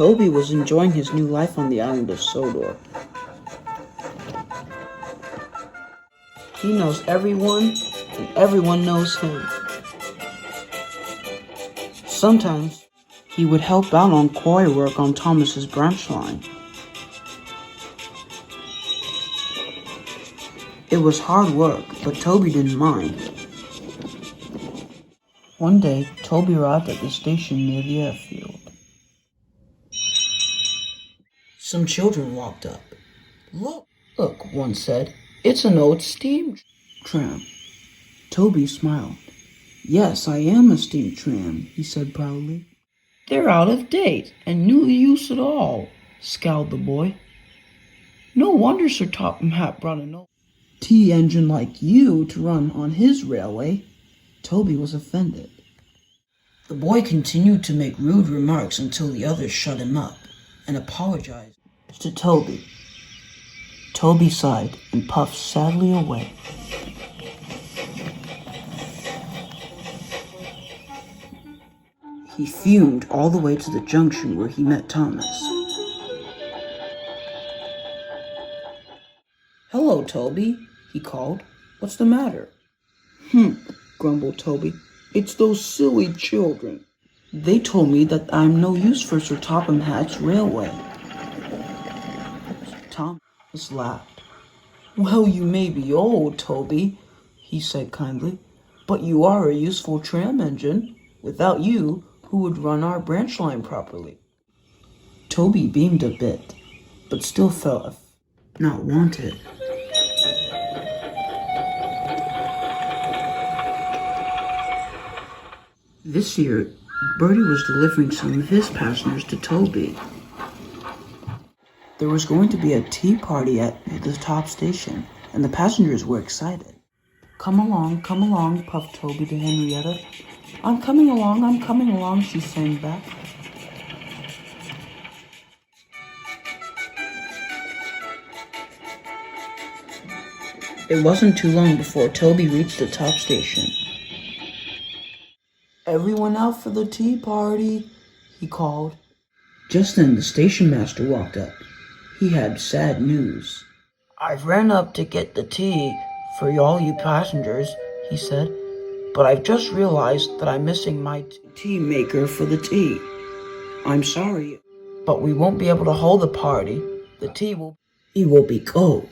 Toby was enjoying his new life on the island of Sodor. He knows everyone, and everyone knows him. Sometimes, he would help out on quarry work on Thomas's branch line. It was hard work, but Toby didn't mind. One day, Toby arrived at the station near the airfield. Some children walked up. Look, one said, "It's an old steam tram." Toby smiled. "Yes, I am a steam tram," he said proudly. "They're out of date and no use at all," scowled the boy. "No wonder Sir Topham Hatt brought an old engine like you to run on his railway." Toby was offended. The boy continued to make rude remarks until the others shut him up and apologized to Toby. Toby sighed and puffed sadly away. He fumed all the way to the junction where he met Thomas. "Hello, Toby," he called. "What's the matter?" Grumbled Toby. "It's those silly children. They told me that I'm no use for Sir Topham Hatt's railway." Thomas laughed. "Well, you may be old, Toby," he said kindly, "but you are a useful tram engine. Without you, who would run our branch line properly?" Toby beamed a bit, but still felt not wanted. This year, Bertie was delivering some of his passengers to Toby. There was going to be a tea party at the top station, and the passengers were excited. Come along, puffed Toby to Henrietta. I'm coming along, she sang back. It wasn't too long before Toby reached the top station. "Everyone out for the tea party," he called. Just then the station master walked up. He had sad news. "I've ran up to get the tea for all you passengers," he said, "but I've just realized that I'm missing my tea maker for the tea. I'm sorry, but we won't be able to hold the party. The tea will be cold."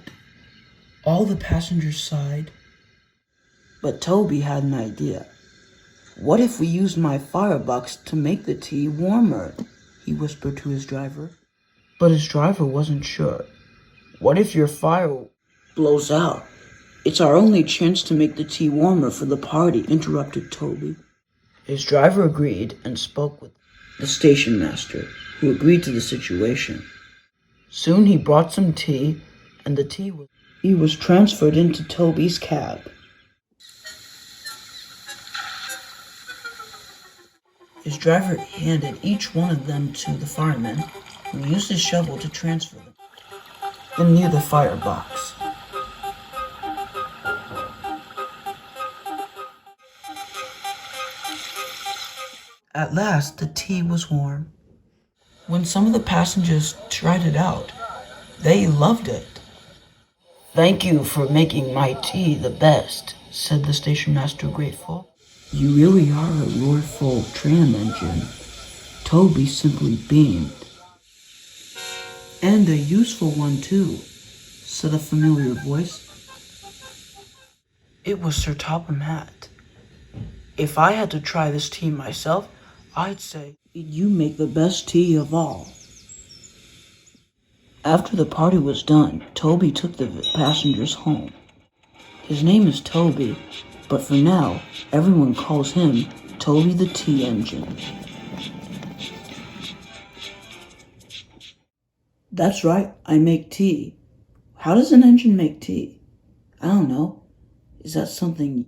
All the passengers sighed. But Toby had an idea. "What if we used my firebox to make the tea warmer?" he whispered to his driver. But his driver wasn't sure. "What if your fire blows out? It's our only chance to make the tea warmer for the party," interrupted Toby. His driver agreed and spoke with the station master, who agreed to the situation. Soon he brought some tea, and the tea was transferred into Toby's cab. His driver handed each one of them to the fireman, who used his shovel to transfer them near the firebox. At last, the tea was warm. When some of the passengers tried it out, they loved it. "Thank you for making my tea the best," said the station master, grateful. "You really are a roarful tram engine." Toby simply beamed. "And a useful one, too," said a familiar voice. It was Sir Topham Hatt. "If I had to try this tea myself, I'd say you make the best tea of all." After the party was done, Toby took the passengers home. His name is Toby, but for now, everyone calls him Toby the Tea Engine. That's right, I make tea. How does an engine make tea? I don't know. Is that something